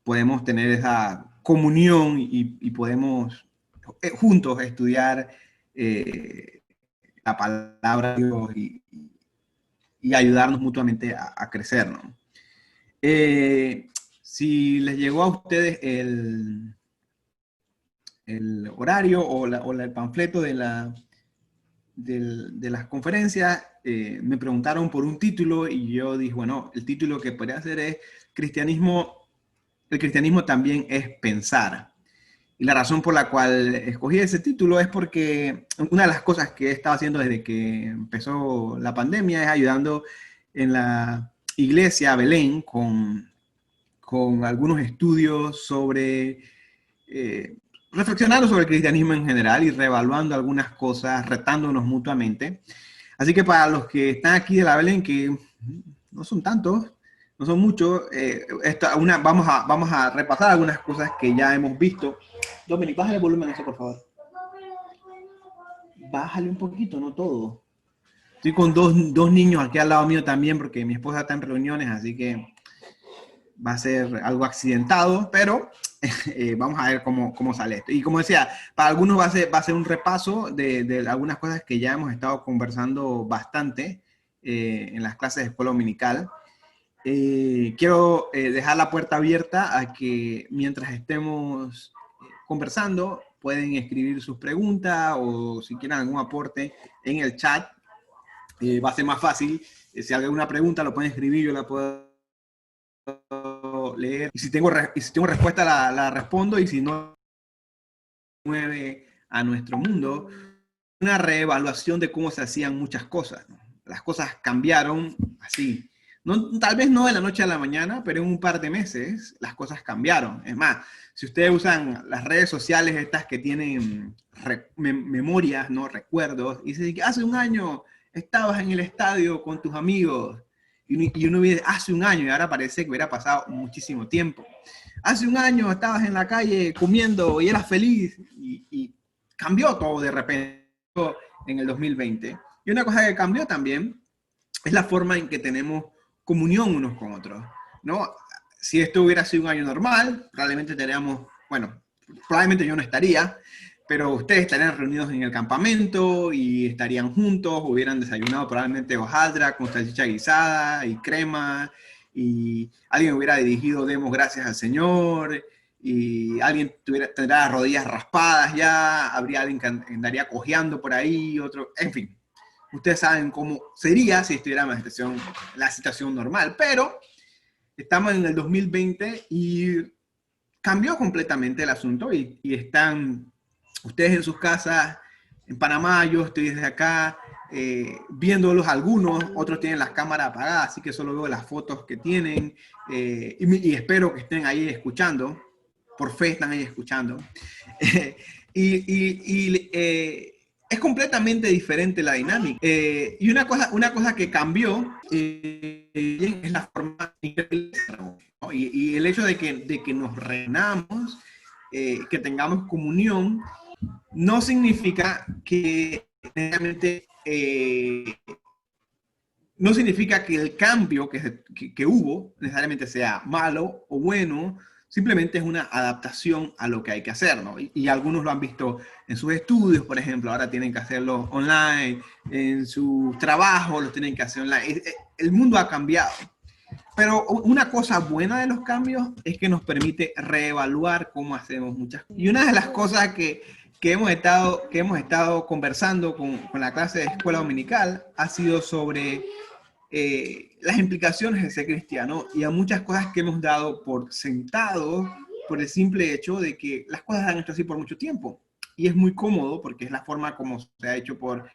podemos tener esa comunión y podemos juntos estudiar la palabra de Dios y ayudarnos mutuamente a crecer, ¿no? Si les llegó a ustedes el horario o el panfleto de las conferencias, me preguntaron por un título y yo dije, bueno, el título que podría hacer es el cristianismo también es pensar. Y la razón por la cual escogí ese título es porque una de las cosas que he estado haciendo desde que empezó la pandemia es ayudando en la iglesia Belén con algunos estudios sobre, reflexionando sobre el cristianismo en general y reevaluando algunas cosas, retándonos mutuamente. Así que para los que están aquí de la Belén, que no son tantos, no son muchos, vamos a repasar algunas cosas que ya hemos visto. Dominic, bájale el volumen a eso, por favor. Bájale un poquito, no todo. Estoy con dos niños aquí al lado mío también, porque mi esposa está en reuniones, así que va a ser algo accidentado, pero vamos a ver cómo sale esto. Y como decía, para algunos va a ser un repaso de algunas cosas que ya hemos estado conversando bastante en las clases de escuela dominical. Quiero dejar la puerta abierta a que mientras estemos conversando, pueden escribir sus preguntas o si quieren algún aporte en el chat. Va a ser más fácil. Si hay alguna pregunta, lo pueden escribir, yo la puedo leer. Y si tengo respuesta, la respondo. Y si no, mueve a nuestro mundo una reevaluación de cómo se hacían muchas cosas, ¿no? Las cosas cambiaron así. No, tal vez no de la noche a la mañana, pero en un par de meses las cosas cambiaron. Es más, si ustedes usan las redes sociales estas que tienen memorias, ¿no? Recuerdos, y dicen que hace un año estabas en el estadio con tus amigos, y uno viene hace un año y ahora parece que hubiera pasado muchísimo tiempo. Hace un año estabas en la calle comiendo y eras feliz y cambió todo de repente en el 2020. Y una cosa que cambió también es la forma en que tenemos comunión unos con otros, ¿no? Si esto hubiera sido un año normal, probablemente tendríamos, bueno, probablemente yo no estaría, pero ustedes estarían reunidos en el campamento y estarían juntos, hubieran desayunado probablemente hojaldra con salchicha guisada y crema, y alguien hubiera dirigido demos gracias al Señor, y alguien tendrá las rodillas raspadas ya, habría alguien que andaría cojeando por ahí, otro, en fin. Ustedes saben cómo sería si estuviéramos en la situación normal, pero estamos en el 2020 y cambió completamente el asunto y están ustedes en sus casas, en Panamá, yo estoy desde acá, viéndolos algunos, otros tienen las cámaras apagadas, así que solo veo las fotos que tienen y espero que estén ahí escuchando, por fe están ahí escuchando. Es completamente diferente la dinámica. Y una cosa que cambió es la forma de, ¿no? Y el hecho de que nos reunamos, que tengamos comunión, no significa que realmente no significa que el cambio que hubo necesariamente sea malo o bueno, simplemente es una adaptación a lo que hay que hacer, ¿no? Y algunos lo han visto en sus estudios, por ejemplo, ahora tienen que hacerlo online, en su trabajo lo tienen que hacer online. El mundo ha cambiado. Pero una cosa buena de los cambios es que nos permite reevaluar cómo hacemos muchas cosas. Y una de las cosas que hemos estado conversando con la clase de escuela dominical ha sido sobre las implicaciones de ser cristiano y a muchas cosas que hemos dado por sentado por el simple hecho de que las cosas han hecho así por mucho tiempo. Y es muy cómodo porque es la forma como se ha hecho por,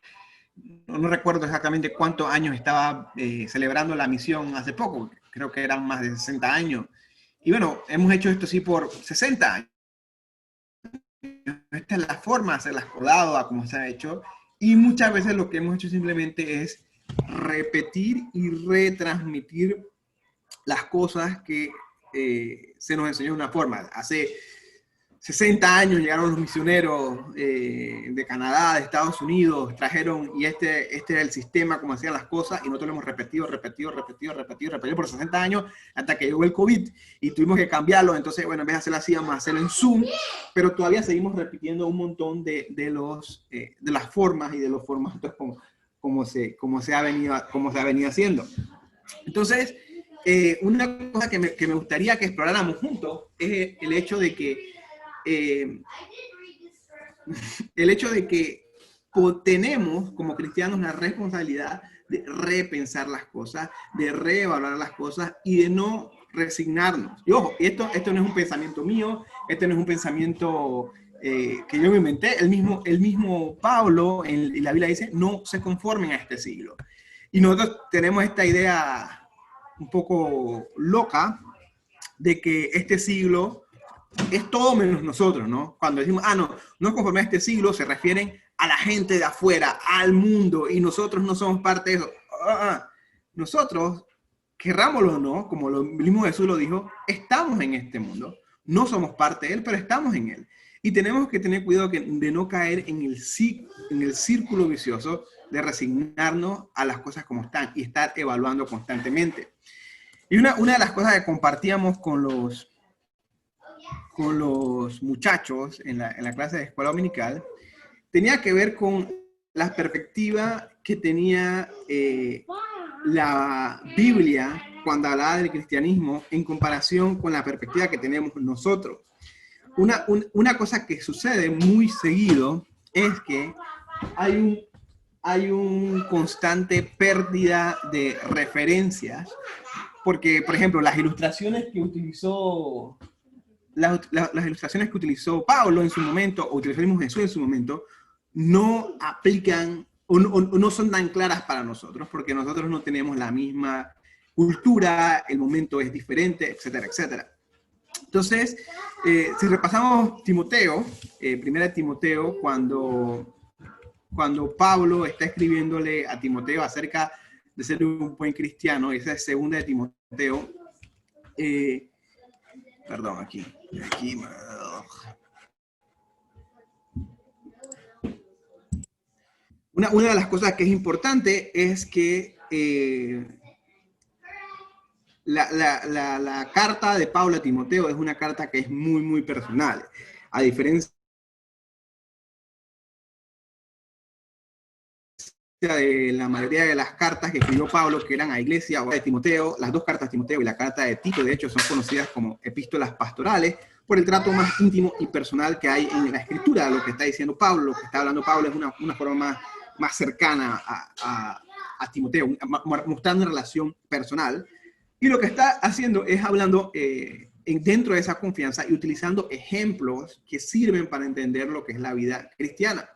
no recuerdo exactamente cuántos años estaba celebrando la misión hace poco, creo que eran más de 60 años. Y bueno, hemos hecho esto así por 60 años. Esta es la forma de hacer las cosas, a como se ha hecho. Y muchas veces lo que hemos hecho simplemente es repetir y retransmitir las cosas que se nos enseñó de una forma. Hace 60 años llegaron los misioneros de Canadá, de Estados Unidos, trajeron, y este era el sistema, como hacían las cosas, y nosotros lo hemos repetido por 60 años, hasta que llegó el COVID, y tuvimos que cambiarlo. Entonces, bueno, en vez de hacerlo así, vamos a hacerlo en Zoom, pero todavía seguimos repitiendo un montón de las formas y de los formatos como se ha venido haciendo. Entonces, una cosa que me gustaría que exploráramos juntos es el hecho de que tenemos como cristianos la responsabilidad de repensar las cosas, de reevaluar las cosas y de no resignarnos. Y ojo, esto no es un pensamiento mío, esto no es un pensamiento que yo me inventé. El mismo Pablo en la Biblia dice, no se conformen a este siglo. Y nosotros tenemos esta idea un poco loca de que este siglo es todo menos nosotros, ¿no? Cuando decimos, no conforme a este siglo, se refieren a la gente de afuera, al mundo, y nosotros no somos parte de eso. Nosotros, querrámoslo o no, como el mismo Jesús lo dijo, estamos en este mundo, no somos parte de él, pero estamos en él. Y tenemos que tener cuidado de no caer en el círculo vicioso de resignarnos a las cosas como están y estar evaluando constantemente. Y una de las cosas que compartíamos con los muchachos en la clase de escuela dominical, tenía que ver con la perspectiva que tenía la Biblia cuando hablaba del cristianismo en comparación con la perspectiva que tenemos nosotros. Una cosa que sucede muy seguido es que hay un constante pérdida de referencias, porque, por ejemplo, las ilustraciones que utilizó Pablo en su momento, o utilizó Jesús en su momento, no aplican o no son tan claras para nosotros, porque nosotros no tenemos la misma cultura, el momento es diferente, etcétera, etcétera. Entonces, si repasamos Timoteo, primera Timoteo, cuando Pablo está escribiéndole a Timoteo acerca de ser un buen cristiano, esa es segunda de Timoteo, perdón, aquí. Una de las cosas que es importante es que la carta de Pablo a Timoteo es una carta que es muy, muy personal. A diferencia de la mayoría de las cartas que escribió Pablo, que eran a iglesia o de Timoteo, las dos cartas de Timoteo y la carta de Tito, de hecho, son conocidas como epístolas pastorales por el trato más íntimo y personal que hay en la escritura. Lo que está diciendo Pablo, lo que está hablando Pablo es una forma más cercana a Timoteo, mostrando una relación personal. Y lo que está haciendo es hablando dentro de esa confianza y utilizando ejemplos que sirven para entender lo que es la vida cristiana.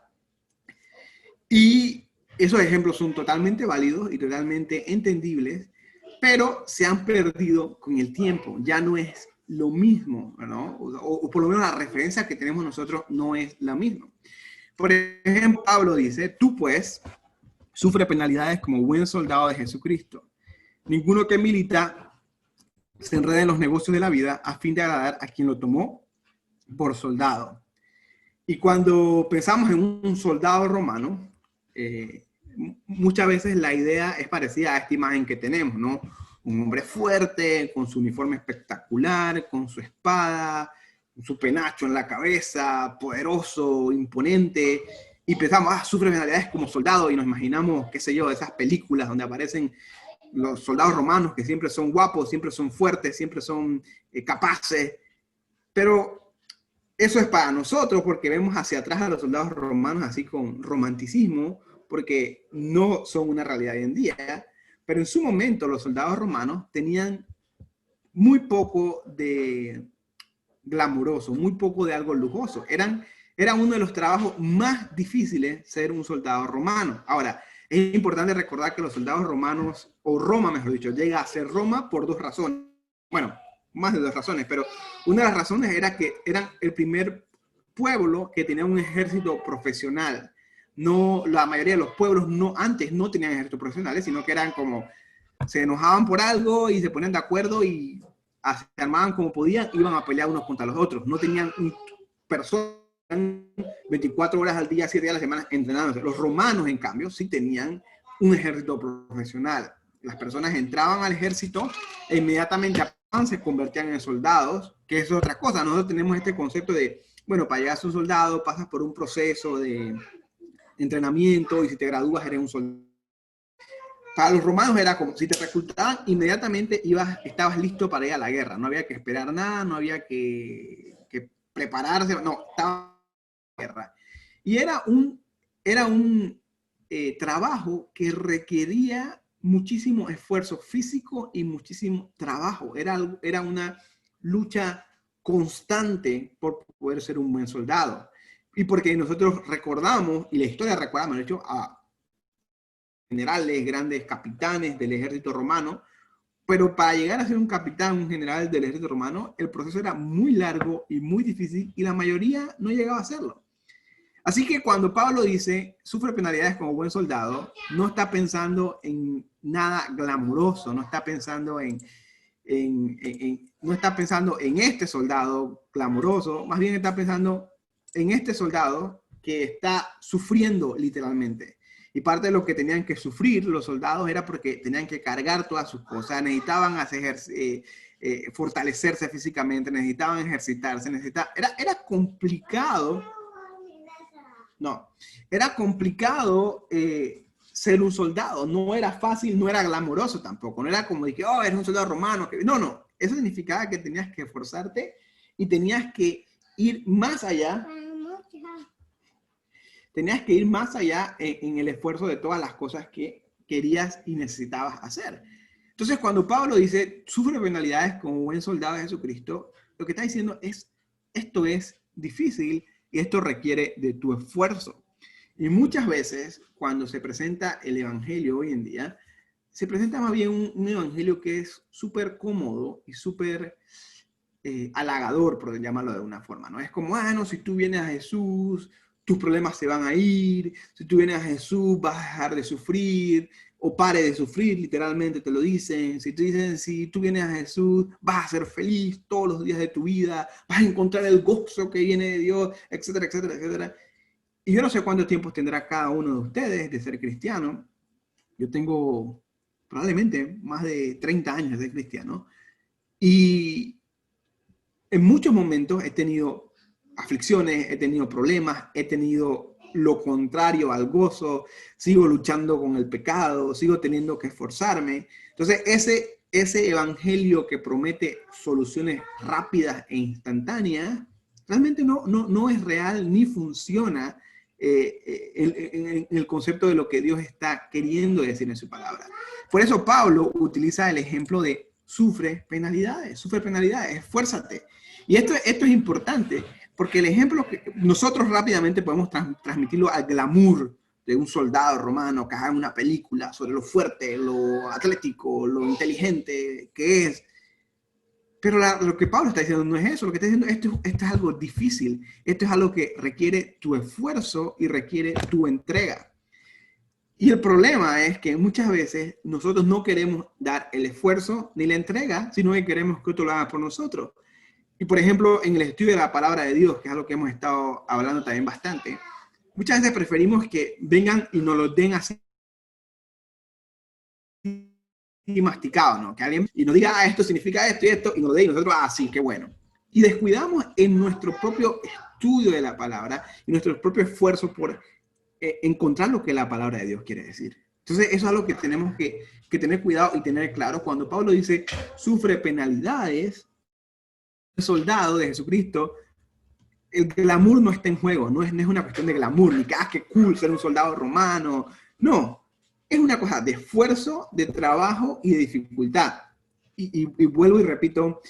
Y esos ejemplos son totalmente válidos y totalmente entendibles, pero se han perdido con el tiempo. Ya no es lo mismo, ¿no? O por lo menos la referencia que tenemos nosotros no es la misma. Por ejemplo, Pablo dice, tú pues sufre penalidades como buen soldado de Jesucristo. Ninguno que milita se enreda en los negocios de la vida a fin de agradar a quien lo tomó por soldado. Y cuando pensamos en un soldado romano, muchas veces la idea es parecida a esta imagen que tenemos, ¿no? Un hombre fuerte, con su uniforme espectacular, con su espada, con su penacho en la cabeza, poderoso, imponente, y pensamos, sufre penalidades como soldado, y nos imaginamos, qué sé yo, esas películas donde aparecen los soldados romanos que siempre son guapos, siempre son fuertes, siempre son capaces, pero eso es para nosotros porque vemos hacia atrás a los soldados romanos así con romanticismo, porque no son una realidad hoy en día, pero en su momento los soldados romanos tenían muy poco de glamuroso, muy poco de algo lujoso. Era uno de los trabajos más difíciles ser un soldado romano. Ahora, es importante recordar que los soldados romanos, o Roma mejor dicho, llega a ser Roma por dos razones. Bueno, más de dos razones, pero una de las razones era que eran el primer pueblo que tenía un ejército profesional. No, la mayoría de los pueblos antes no tenían ejércitos profesionales, sino que eran como, se enojaban por algo y se ponían de acuerdo y se armaban como podían, iban a pelear unos contra los otros. No tenían personas 24 horas al día, 7 días a la semana entrenándose. Los romanos, en cambio, sí tenían un ejército profesional. Las personas entraban al ejército e inmediatamente se convertían en soldados, que es otra cosa. Nosotros tenemos este concepto de, bueno, para llegar a ser un soldado pasas por un proceso de entrenamiento y si te gradúas eres un soldado. Para los romanos era como si te reclutaban, inmediatamente estabas listo para ir a la guerra. No había que esperar nada, no había que prepararse, no, estaba en la guerra. Y era un trabajo que requería muchísimo esfuerzo físico y muchísimo trabajo. Era una lucha constante por poder ser un buen soldado. Y porque nosotros recordamos, y la historia recordamos, de hecho, a generales, grandes capitanes del ejército romano, pero para llegar a ser un capitán, un general del ejército romano, el proceso era muy largo y muy difícil y la mayoría no llegaba a hacerlo. Así que cuando Pablo dice, sufre penalidades como buen soldado, no está pensando en nada glamuroso, no está pensando no está pensando en este soldado glamuroso, más bien está pensando en este soldado que está sufriendo literalmente. Y parte de lo que tenían que sufrir los soldados era porque tenían que cargar todas sus cosas, necesitaban fortalecerse físicamente, necesitaban ejercitarse, era complicado. No, era complicado ser un soldado, no era fácil, no era glamoroso tampoco, no era como de que, oh, eres un soldado romano. No, eso significaba que tenías que esforzarte y tenías que ir más allá. Tenías que ir más allá en el esfuerzo de todas las cosas que querías y necesitabas hacer. Entonces, cuando Pablo dice, sufre penalidades como buen soldado de Jesucristo, lo que está diciendo es, esto es difícil y esto requiere de tu esfuerzo. Y muchas veces, cuando se presenta el evangelio hoy en día, se presenta más bien un evangelio que es súper cómodo y súper halagador, por llamarlo de una forma, ¿no? Es como, no, si tú vienes a Jesús, tus problemas se van a ir, si tú vienes a Jesús vas a dejar de sufrir, o pare de sufrir, literalmente te lo dicen. Si tú vienes a Jesús, vas a ser feliz todos los días de tu vida, vas a encontrar el gozo que viene de Dios, etcétera, etcétera, etcétera. Y yo no sé cuánto tiempo tendrá cada uno de ustedes de ser cristiano. Yo tengo probablemente más de 30 años de cristiano. Y en muchos momentos he tenido aflicciones, he tenido problemas, he tenido lo contrario al gozo, sigo luchando con el pecado, sigo teniendo que esforzarme. Entonces, ese evangelio que promete soluciones rápidas e instantáneas, realmente no es real ni funciona en el concepto de lo que Dios está queriendo decir en su palabra. Por eso Pablo utiliza el ejemplo de sufre penalidades, esfuérzate. Y esto es importante, porque el ejemplo que nosotros rápidamente podemos transmitirlo al glamour de un soldado romano que haga una película sobre lo fuerte, lo atlético, lo inteligente que es. Pero lo que Pablo está diciendo no es eso, lo que está diciendo esto es algo difícil, esto es algo que requiere tu esfuerzo y requiere tu entrega. Y el problema es que muchas veces nosotros no queremos dar el esfuerzo ni la entrega, sino que queremos que otro lo haga por nosotros. Y por ejemplo, en el estudio de la palabra de Dios, que es algo que hemos estado hablando también bastante, muchas veces preferimos que vengan y nos lo den así masticado, ¿no? Que alguien y nos diga, esto significa esto y esto, y nos lo dé y nosotros, sí, qué bueno. Y descuidamos en nuestro propio estudio de la palabra y nuestro propio esfuerzo por encontrar lo que la palabra de Dios quiere decir. Entonces, eso es algo que tenemos que tener cuidado y tener claro. Cuando Pablo dice, sufre penalidades, el soldado de Jesucristo, el glamour no está en juego, no es una cuestión de glamour, ni que, qué cool ser un soldado romano. No, es una cosa de esfuerzo, de trabajo y de dificultad. Y vuelvo y repito,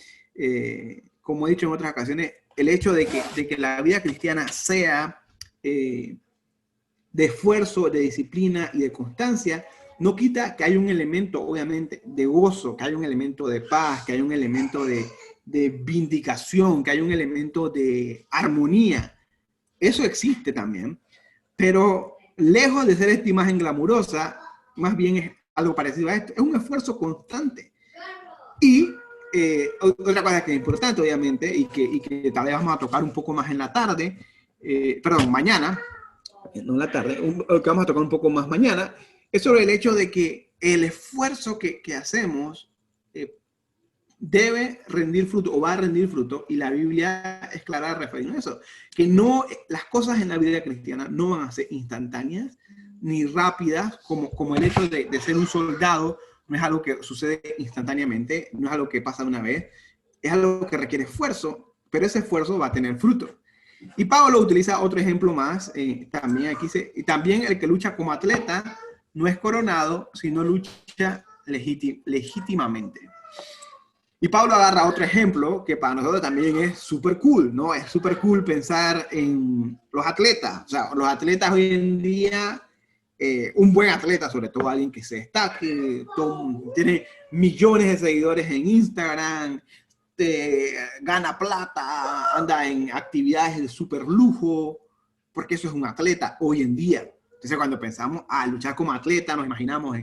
como he dicho en otras ocasiones, el hecho de que la vida cristiana sea de esfuerzo, de disciplina y de constancia, no quita que hay un elemento, obviamente, de gozo, que hay un elemento de paz, que hay un elemento de vindicación, que hay un elemento de armonía. Eso existe también, pero lejos de ser esta imagen glamurosa, más bien es algo parecido a esto. Es un esfuerzo constante. Y otra cosa que es importante, obviamente, y que tal vez vamos a tocar un poco más en la tarde, perdón, mañana, no en la tarde, que vamos a tocar un poco más mañana, es sobre el hecho de que el esfuerzo que hacemos debe rendir fruto o va a rendir fruto, y la Biblia es clara refiriendo a eso, que no, las cosas en la vida cristiana no van a ser instantáneas ni rápidas, como el hecho de ser un soldado. No es algo que sucede instantáneamente, no es algo que pasa de una vez, es algo que requiere esfuerzo, pero ese esfuerzo va a tener fruto. Y Pablo utiliza otro ejemplo más, también aquí y también el que lucha como atleta no es coronado, sino lucha legítimamente. Y Pablo agarra otro ejemplo que para nosotros también es súper cool, ¿no? Es súper cool pensar en los atletas. O sea, los atletas hoy en día, un buen atleta, sobre todo alguien que se destaque, tiene millones de seguidores en Instagram, gana plata, anda en actividades de súper lujo, porque eso es un atleta hoy en día. Entonces, cuando pensamos a luchar como atleta, nos imaginamos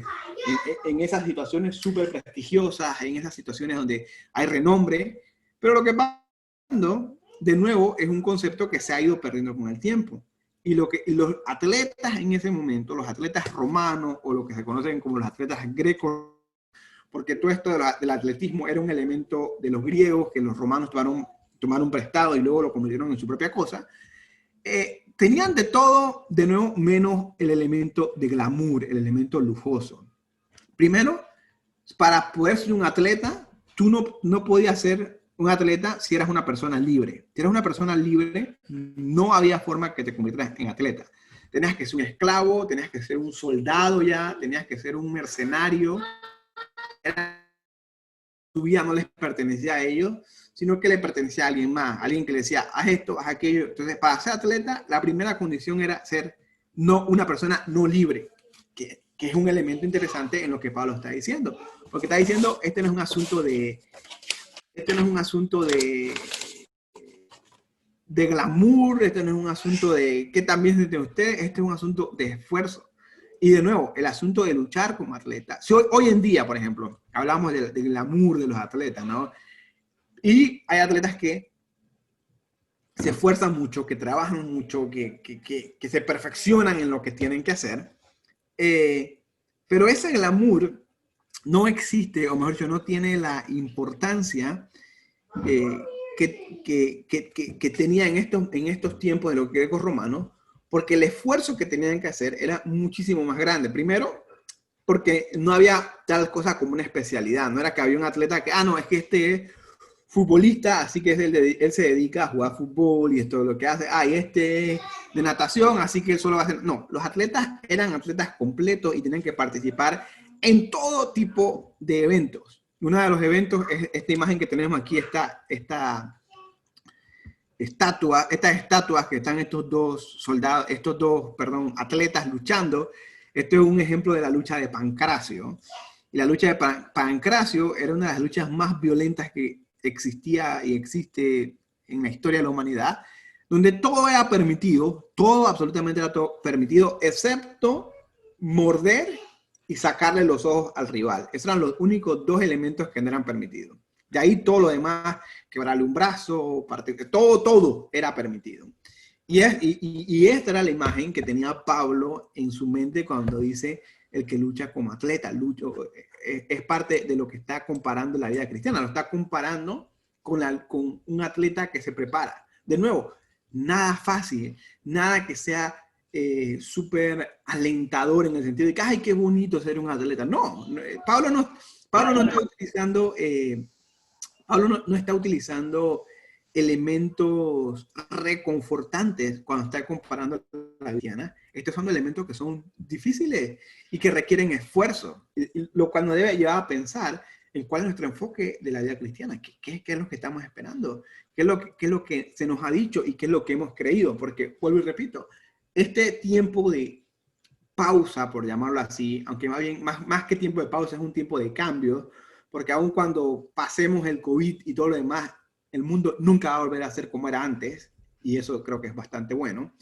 en esas situaciones súper prestigiosas, en esas situaciones donde hay renombre, pero lo que va pasando, de nuevo, es un concepto que se ha ido perdiendo con el tiempo. Y los atletas en ese momento, los atletas romanos, o lo que se conocen como los atletas grecos, porque todo esto del atletismo era un elemento de los griegos que los romanos tomaron prestado y luego lo convirtieron en su propia cosa, tenían de todo, de nuevo, menos el elemento de glamour, el elemento lujoso. Primero, para poder ser un atleta, tú no podías ser un atleta si eras una persona libre. Si eras una persona libre, no había forma que te convirtieras en atleta. Tenías que ser un esclavo, tenías que ser un soldado ya, tenías que ser un mercenario. Tu vida no les pertenecía a ellos, sino que le pertenecía a alguien más, alguien que le decía, haz esto, haz aquello. Entonces, para ser atleta, la primera condición era ser una persona no libre, que es un elemento interesante en lo que Pablo está diciendo. Porque está diciendo, este no es un asunto de glamour, este no es un asunto de qué también es de usted, este es un asunto de esfuerzo. Y de nuevo, el asunto de luchar como atleta. Si hoy en día, por ejemplo, hablamos del glamour de los atletas, ¿no? Y hay atletas que se esfuerzan mucho, que trabajan mucho, que se perfeccionan en lo que tienen que hacer. Pero ese glamour no existe, o mejor dicho, no tiene la importancia que tenía en estos tiempos de los griegos romanos, porque el esfuerzo que tenían que hacer era muchísimo más grande. Primero, porque no había tal cosa como una especialidad, no era que había un atleta que, no, es que este es futbolista, así que él se dedica a jugar fútbol y esto es lo que hace. Y este de natación, así que él solo va a hacer. No, los atletas eran atletas completos y tenían que participar en todo tipo de eventos. Uno de los eventos es esta imagen que tenemos aquí, estas estatuas que están estos dos atletas luchando. Esto es un ejemplo de la lucha de Pancracio. Y la lucha de Pancracio era una de las luchas más violentas que existía y existe en la historia de la humanidad, donde todo era permitido, todo absolutamente era todo permitido, excepto morder y sacarle los ojos al rival. Esos eran los únicos dos elementos que no eran permitidos. De ahí todo lo demás, quebrarle un brazo, todo era permitido. Y esta era la imagen que tenía Pablo en su mente cuando dice el que lucha como atleta. Es parte de lo que está comparando la vida cristiana. Lo está comparando con un atleta que se prepara. De nuevo, nada fácil, nada que sea súper alentador en el sentido de que, ay, qué bonito ser un atleta. No, Pablo no está utilizando... Pablo no está utilizando elementos reconfortantes cuando está comparando a la cristiana. Estos son elementos que son difíciles y que requieren esfuerzo, lo cual nos debe llevar a pensar en cuál es nuestro enfoque de la vida cristiana, qué es lo que estamos esperando, qué es lo que se nos ha dicho y qué es lo que hemos creído, porque, vuelvo y repito, este tiempo de pausa, por llamarlo así, aunque más que tiempo de pausa es un tiempo de cambio, porque aun cuando pasemos el COVID y todo lo demás, el mundo nunca va a volver a ser como era antes, y eso creo que es bastante bueno.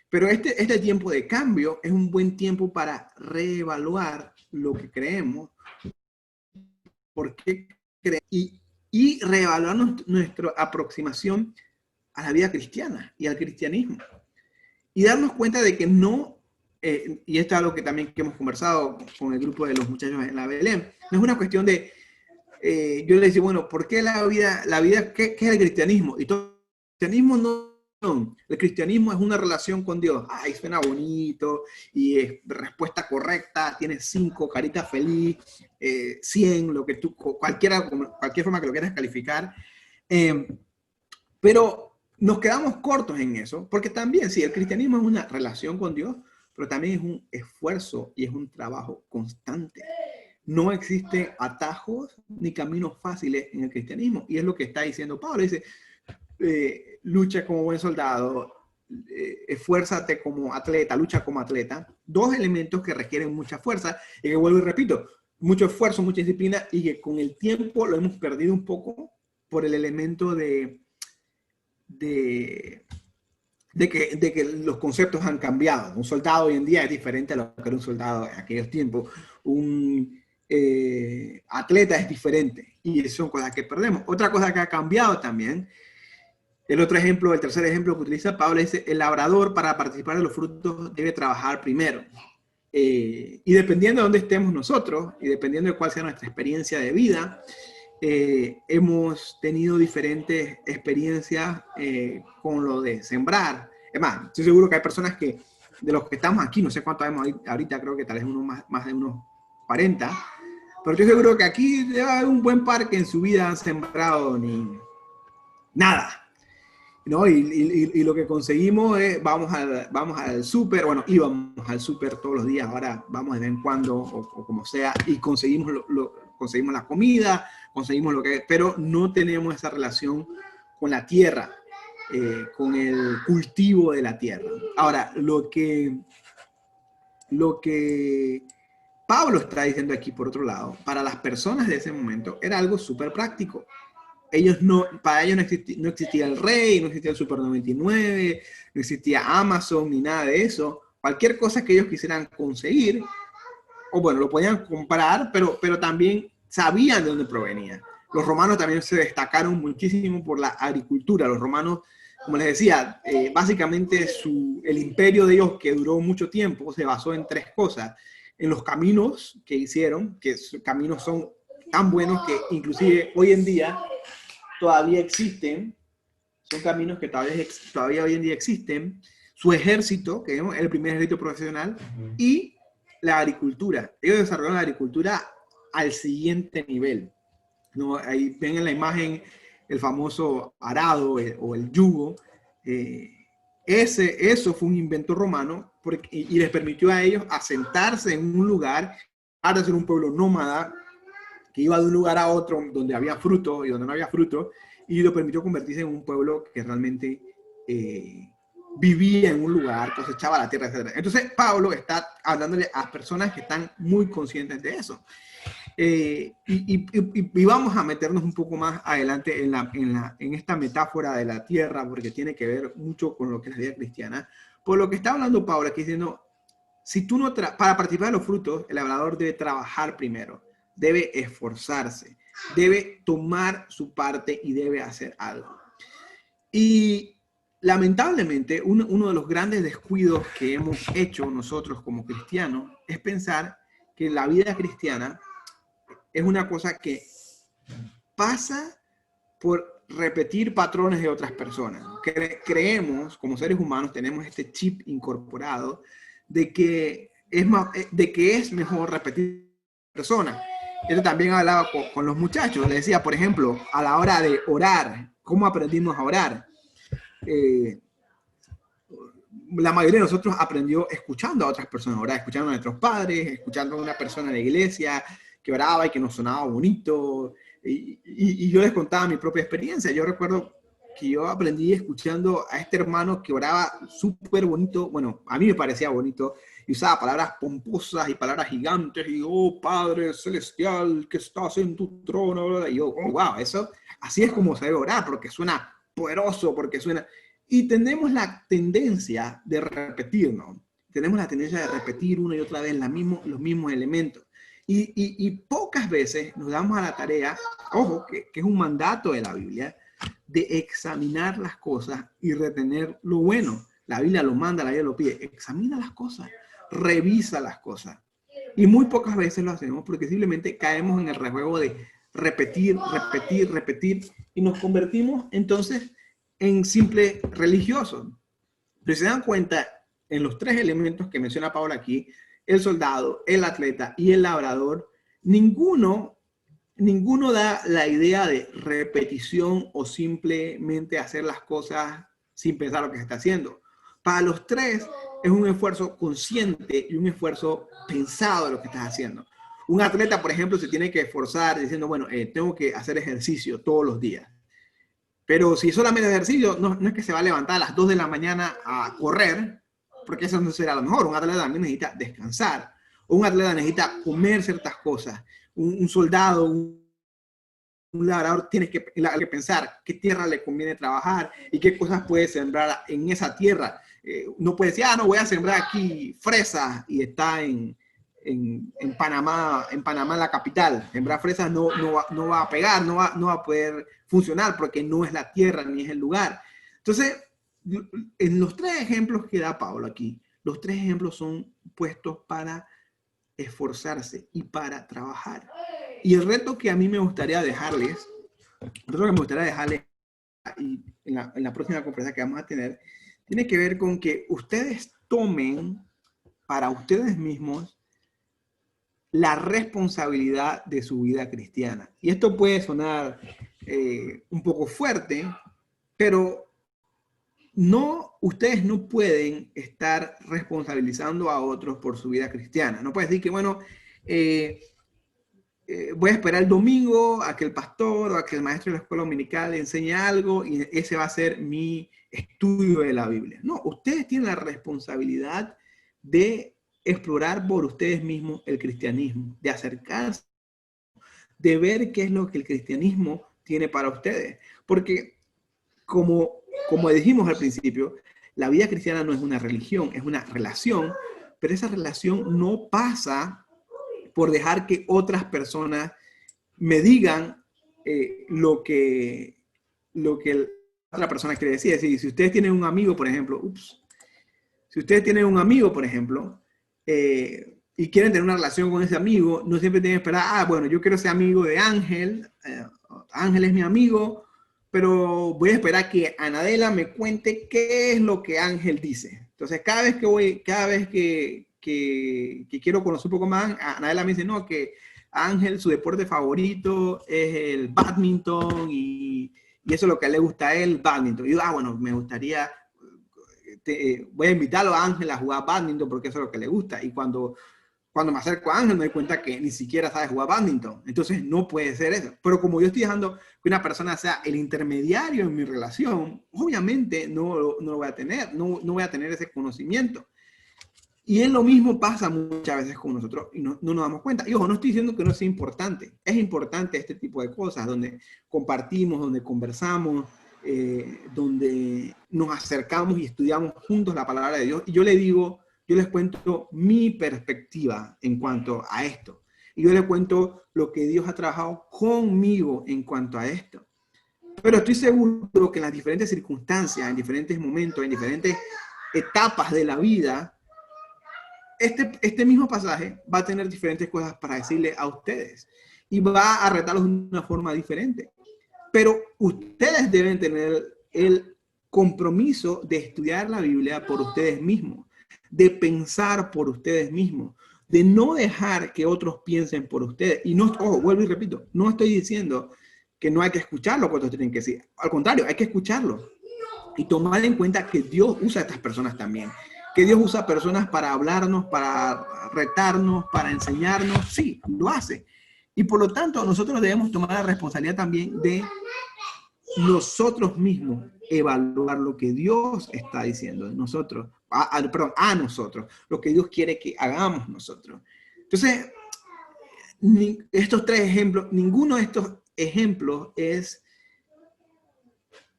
Pero este tiempo de cambio es un buen tiempo para reevaluar lo que creemos, por qué creemos, y reevaluar nuestra aproximación a la vida cristiana y al cristianismo. Y darnos cuenta de que no, y esto es algo que también que hemos conversado con el grupo de los muchachos en la Belén, no es una cuestión de, yo le decía, bueno, ¿por qué la vida qué es el cristianismo? Y todo el cristianismo no, el cristianismo es una relación con Dios. Ay, suena bonito, y es respuesta correcta, tienes 5, carita feliz, 100, lo que tú, cualquier forma que lo quieras calificar. Pero nos quedamos cortos en eso, porque también, sí, el cristianismo es una relación con Dios, pero también es un esfuerzo y es un trabajo constante. No existen atajos ni caminos fáciles en el cristianismo, y es lo que está diciendo Pablo. Dice, lucha como buen soldado, esfuérzate como atleta, lucha como atleta. 2 elementos que requieren mucha fuerza, y que vuelvo y repito, mucho esfuerzo, mucha disciplina, y que con el tiempo lo hemos perdido un poco por el elemento de que los conceptos han cambiado. Un soldado hoy en día es diferente a lo que era un soldado en aquellos tiempos. Un atleta es diferente, y son cosas que perdemos. Otra cosa que ha cambiado también, el tercer ejemplo que utiliza Pablo es: el labrador, para participar de los frutos, debe trabajar primero. Y dependiendo de dónde estemos nosotros, y dependiendo de cuál sea nuestra experiencia de vida, hemos tenido diferentes experiencias con lo de sembrar. Es más, estoy seguro que hay personas que, de los que estamos aquí, no sé cuántos vemos ahorita, creo que tal vez más de unos 40, pero estoy seguro que aquí debe haber un buen par que en su vida han sembrado ni nada, ¿no? Y lo que conseguimos es, vamos al súper, bueno, íbamos al súper todos los días, ahora vamos de vez en cuando, o como sea, y conseguimos conseguimos la comida, conseguimos lo que, pero no tenemos esa relación con la tierra, con el cultivo de la tierra. Ahora, lo que Pablo está diciendo aquí, por otro lado, para las personas de ese momento era algo súper práctico. Para ellos no existía el Rey, no existía el Super 99, no existía Amazon ni nada de eso. Cualquier cosa que ellos quisieran conseguir, o bueno, lo podían comprar, pero también sabían de dónde provenía. Los romanos también se destacaron muchísimo por la agricultura. Los romanos, como les decía, básicamente el imperio de ellos, que duró mucho tiempo, se basó en 3 cosas. En los caminos que hicieron, que caminos son tan buenos que inclusive hoy en día todavía existen, son caminos que todavía hoy en día existen, su ejército, que es el primer ejército profesional, y la agricultura. Ellos desarrollaron la agricultura al siguiente nivel, ¿no? Ahí ven en la imagen el famoso arado o el yugo. Eso fue un invento romano y les permitió a ellos asentarse en un lugar, para ser un pueblo nómada, que iba de un lugar a otro donde había fruto y donde no había fruto, y lo permitió convertirse en un pueblo que realmente vivía en un lugar, cosechaba la tierra, etc. Entonces Pablo está hablándole a personas que están muy conscientes de eso. Y vamos a meternos un poco más adelante en esta metáfora de la tierra, porque tiene que ver mucho con lo que es la vida cristiana. Por lo que está hablando Pablo aquí, diciendo, si tú para participar de los frutos, el labrador debe trabajar primero, debe esforzarse, debe tomar su parte y debe hacer algo. Y lamentablemente, uno de los grandes descuidos que hemos hecho nosotros como cristianos es pensar que la vida cristiana es una cosa que pasa por repetir patrones de otras personas. Creemos, como seres humanos, tenemos este chip incorporado de que es mejor repetir personas. Esto también hablaba con los muchachos. Les decía, por ejemplo, a la hora de orar, ¿cómo aprendimos a orar? La mayoría de nosotros aprendió escuchando a otras personas orar, escuchando a nuestros padres, escuchando a una persona en la iglesia que oraba y que nos sonaba bonito. Y yo les contaba mi propia experiencia. Yo recuerdo que yo aprendí escuchando a este hermano que oraba súper bonito. Bueno, a mí me parecía bonito, y usaba palabras pomposas y palabras gigantes, y oh Padre Celestial que estás en tu trono, y yo, oh, wow, eso, así es como se debe orar, porque suena poderoso, porque suena... Y tenemos la tendencia de repetirnos, tenemos la tendencia de repetir una y otra vez los mismos elementos. Y pocas veces nos damos a la tarea, ojo, que es un mandato de la Biblia, de examinar las cosas y retener lo bueno. La Biblia lo manda, la Biblia lo pide. Examina las cosas, revisa las cosas. Y muy pocas veces lo hacemos porque simplemente caemos en el rejuego de repetir, repetir, repetir y nos convertimos entonces en simples religiosos. Pero si se dan cuenta, en los tres elementos que menciona Pablo aquí, el soldado, el atleta y el labrador, ninguno da la idea de repetición o simplemente hacer las cosas sin pensar lo que se está haciendo. Para los tres es un esfuerzo consciente y un esfuerzo pensado de lo que estás haciendo. Un atleta, por ejemplo, se tiene que esforzar diciendo, bueno, tengo que hacer ejercicio todos los días. Pero si solamente ejercicio, no es que se va a levantar a las 2 de la mañana a correr, porque eso no será lo mejor. Un atleta también necesita descansar. O un atleta necesita comer ciertas cosas. Un soldado, un labrador tiene que pensar qué tierra le conviene trabajar y qué cosas puede sembrar en esa tierra. No puede decir, no voy a sembrar aquí fresas y está en Panamá, la capital. Sembrar fresas no va a pegar, no va a poder funcionar porque no es la tierra ni es el lugar. Entonces, en los tres ejemplos que da Pablo aquí, los tres ejemplos son puestos para esforzarse y para trabajar. Y el reto que a mí me gustaría dejarles, y en la próxima conferencia que vamos a tener, tiene que ver con que ustedes tomen para ustedes mismos la responsabilidad de su vida cristiana. Y esto puede sonar un poco fuerte, pero ustedes no pueden estar responsabilizando a otros por su vida cristiana. No puedes decir que, bueno, voy a esperar el domingo a que el pastor o a que el maestro de la escuela dominical le enseñe algo y ese va a ser mi estudio de la Biblia. No, ustedes tienen la responsabilidad de explorar por ustedes mismos el cristianismo, de acercarse, de ver qué es lo que el cristianismo tiene para ustedes. Porque como dijimos al principio, la vida cristiana no es una religión, es una relación, pero esa relación no pasa por dejar que otras personas me digan lo que la otra persona quiere decir. Es decir, si ustedes tienen un amigo, por ejemplo, y quieren tener una relación con ese amigo, no siempre tienen que esperar, bueno, yo quiero ser amigo de Ángel, Ángel es mi amigo, pero voy a esperar que Anadela me cuente qué es lo que Ángel dice. Entonces, cada vez que quiero conocer un poco más, Anadela me dice, no, que Ángel, su deporte favorito es el badminton y eso es lo que le gusta a él, el badminton. Y yo, bueno, me gustaría, voy a invitarlo a Ángel a jugar badminton porque eso es lo que le gusta. Y cuando me acerco a Ángel me doy cuenta que ni siquiera sabe jugar badminton. Entonces no puede ser eso. Pero como yo estoy dejando que una persona sea el intermediario en mi relación, obviamente no lo voy a tener, no voy a tener ese conocimiento. Y es lo mismo pasa muchas veces con nosotros y no nos damos cuenta. Y ojo, no estoy diciendo que no sea importante. Es importante este tipo de cosas, donde compartimos, donde conversamos, donde nos acercamos y estudiamos juntos la palabra de Dios. Y yo les cuento mi perspectiva en cuanto a esto. Y yo les cuento lo que Dios ha trabajado conmigo en cuanto a esto. Pero estoy seguro que en las diferentes circunstancias, en diferentes momentos, en diferentes etapas de la vida, este mismo pasaje va a tener diferentes cosas para decirle a ustedes y va a retarlos de una forma diferente. Pero ustedes deben tener el compromiso de estudiar la Biblia por ustedes mismos, de pensar por ustedes mismos, de no dejar que otros piensen por ustedes. Y no, vuelvo y repito, no estoy diciendo que no hay que escuchar lo que otros tienen que decir. Al contrario, hay que escucharlo y tomar en cuenta que Dios usa a estas personas también. Que Dios usa personas para hablarnos, para retarnos, para enseñarnos. Sí, lo hace. Y por lo tanto, nosotros debemos tomar la responsabilidad también de nosotros mismos evaluar lo que Dios está diciendo de nosotros, a nosotros, lo que Dios quiere que hagamos nosotros. Entonces, estos tres ejemplos, ninguno de estos ejemplos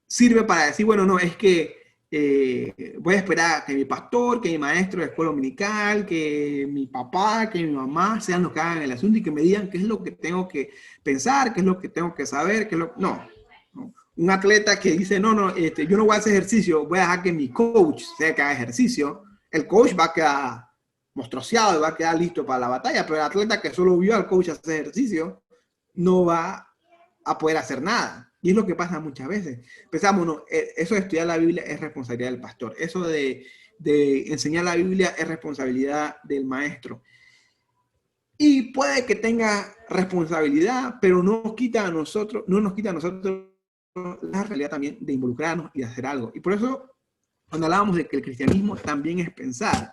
sirve para decir, bueno, no, es que voy a esperar que mi pastor, que mi maestro de escuela dominical, que mi papá, que mi mamá sean los que hagan el asunto y que me digan qué es lo que tengo que pensar, qué es lo que tengo que saber, qué es lo... No, no. Un atleta que dice, no, no, yo no voy a hacer ejercicio, voy a dejar que mi coach sea que haga ejercicio. El coach va a quedar monstruoseado y va a quedar listo para la batalla, pero el atleta que solo vio al coach hacer ejercicio no va a poder hacer nada. Y es lo que pasa muchas veces. Pensamos, no, eso de estudiar la Biblia es responsabilidad del pastor. Eso de enseñar la Biblia es responsabilidad del maestro. Y puede que tenga responsabilidad, pero no nos quita a nosotros la realidad también de involucrarnos y hacer algo. Y por eso, cuando hablábamos de que el cristianismo también es pensar,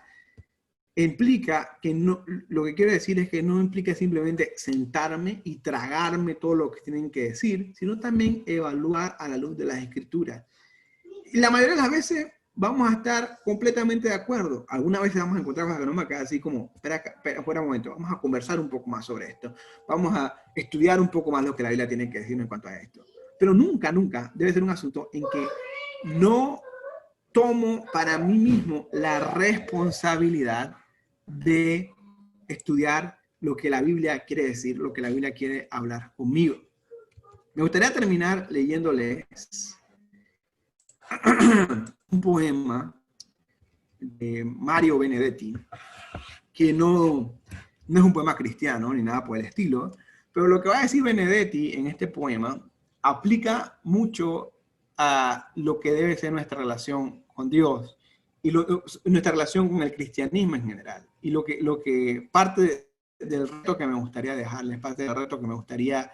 implica que no, lo que quiero decir es que no implica simplemente sentarme y tragarme todo lo que tienen que decir, sino también evaluar a la luz de las escrituras. Y la mayoría de las veces vamos a estar completamente de acuerdo. Algunas veces vamos a encontrar cosas que no me quedan así como, espera un momento, vamos a conversar un poco más sobre esto. Vamos a estudiar un poco más lo que la Biblia tiene que decir en cuanto a esto. Pero nunca, nunca debe ser un asunto en que no tomo para mí mismo la responsabilidad de estudiar lo que la Biblia quiere decir, lo que la Biblia quiere hablar conmigo. Me gustaría terminar leyéndoles un poema de Mario Benedetti, que no es un poema cristiano ni nada por el estilo, pero lo que va a decir Benedetti en este poema aplica mucho a lo que debe ser nuestra relación con Dios y nuestra relación con el cristianismo en general. Y lo que parte del reto que me gustaría dejarles, parte del reto que me gustaría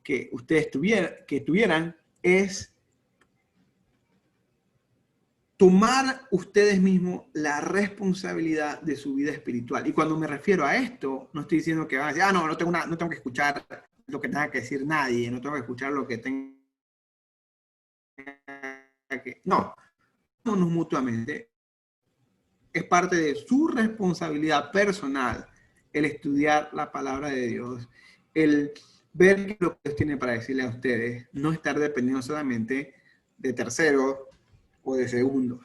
que ustedes tuvieran es tomar ustedes mismos la responsabilidad de su vida espiritual. Y cuando me refiero a esto, no estoy diciendo que van a decir, no tengo que escuchar lo que tenga que decir nadie, no tengo que escuchar lo que tenga que... No, mutuamente. Es parte de su responsabilidad personal el estudiar la palabra de Dios, el ver lo que Dios tiene para decirle a ustedes, no estar dependiendo solamente de terceros o de segundos.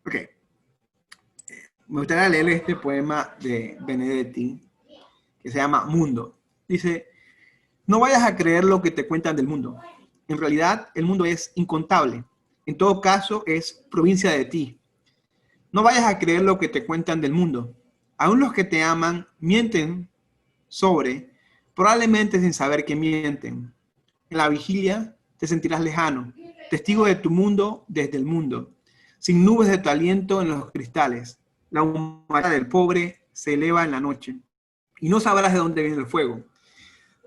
Ok. Me gustaría leer este poema de Benedetti que se llama Mundo. Dice, no vayas a creer lo que te cuentan del mundo. En realidad, el mundo es incontable. En todo caso, es provincia de ti. No vayas a creer lo que te cuentan del mundo. Aún los que te aman mienten probablemente sin saber que mienten. En la vigilia te sentirás lejano, testigo de tu mundo desde el mundo, sin nubes de tu aliento en los cristales. La humanidad del pobre se eleva en la noche y no sabrás de dónde viene el fuego.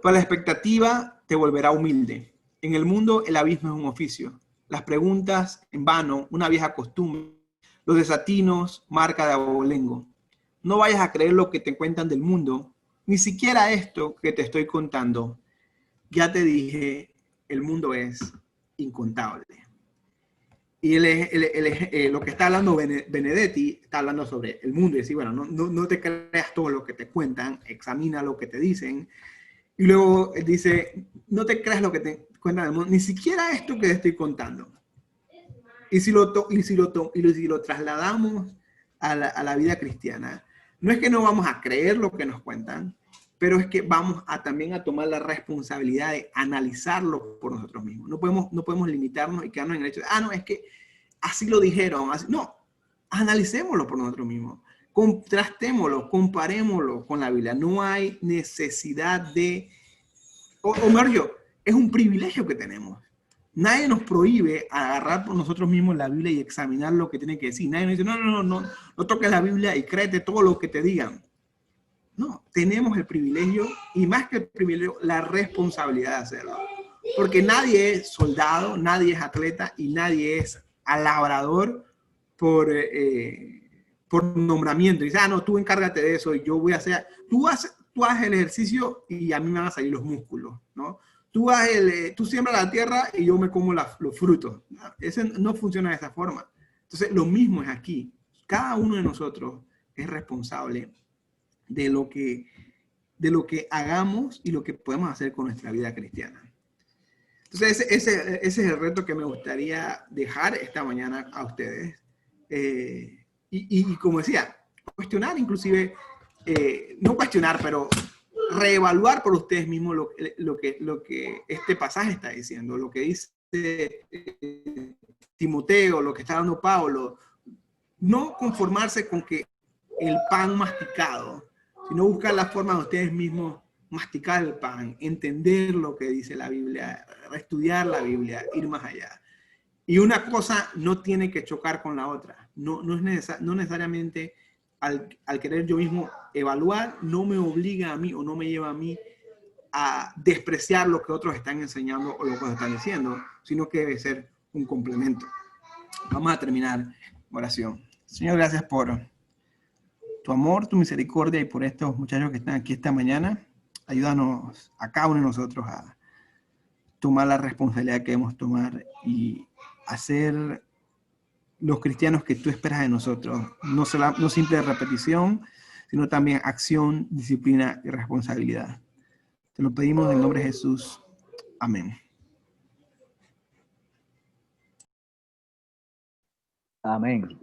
Pero la expectativa te volverá humilde. En el mundo el abismo es un oficio. Las preguntas en vano, una vieja costumbre. Los desatinos, marca de abolengo. No vayas a creer lo que te cuentan del mundo, ni siquiera esto que te estoy contando. Ya te dije, el mundo es incontable. Y lo que está hablando Benedetti, está hablando sobre el mundo y decir, bueno, no te creas todo lo que te cuentan, examina lo que te dicen. Y luego dice, no te creas lo que te cuentan del mundo, ni siquiera esto que te estoy contando. Y si lo trasladamos a la vida cristiana, no es que no vamos a creer lo que nos cuentan, pero es que vamos también a tomar la responsabilidad de analizarlo por nosotros mismos. No podemos limitarnos y quedarnos en el hecho de, no, es que así lo dijeron. Así. No, analicémoslo por nosotros mismos. Contrastémoslo, comparémoslo con la Biblia. No hay necesidad de, o mejor dicho, es un privilegio que tenemos. Nadie nos prohíbe agarrar por nosotros mismos la Biblia y examinar lo que tiene que decir. Nadie nos dice, no toques la Biblia y créete todo lo que te digan. No, tenemos el privilegio, y más que el privilegio, la responsabilidad de hacerlo. Porque nadie es soldado, nadie es atleta y nadie es labrador por nombramiento. Y dice, no, tú encárgate de eso y yo voy a hacer... Tú haces el ejercicio y a mí me van a salir los músculos, ¿no? Tú siembras la tierra y yo me como los frutos. Eso no funciona de esa forma. Entonces, lo mismo es aquí. Cada uno de nosotros es responsable de lo que hagamos y lo que podemos hacer con nuestra vida cristiana. Entonces, ese es el reto que me gustaría dejar esta mañana a ustedes. Y como decía, cuestionar inclusive, no cuestionar, pero reevaluar por ustedes mismos lo que este pasaje está diciendo, lo que dice Timoteo, lo que está dando Pablo. No conformarse con que el pan masticado, sino buscar la forma de ustedes mismos masticar el pan, entender lo que dice la Biblia, estudiar la Biblia, ir más allá. Y una cosa no tiene que chocar con la otra. No necesariamente al querer yo mismo evaluar, no me obliga a mí o no me lleva a mí a despreciar lo que otros están enseñando o lo que están diciendo, sino que debe ser un complemento. Vamos a terminar oración. Señor, gracias por tu amor, tu misericordia y por estos muchachos que están aquí esta mañana. Ayúdanos a cada uno de nosotros a tomar la responsabilidad que debemos tomar y hacer los cristianos que tú esperas de nosotros. No simple repetición, sino también acción, disciplina y responsabilidad. Te lo pedimos en el nombre de Jesús. Amén. Amén.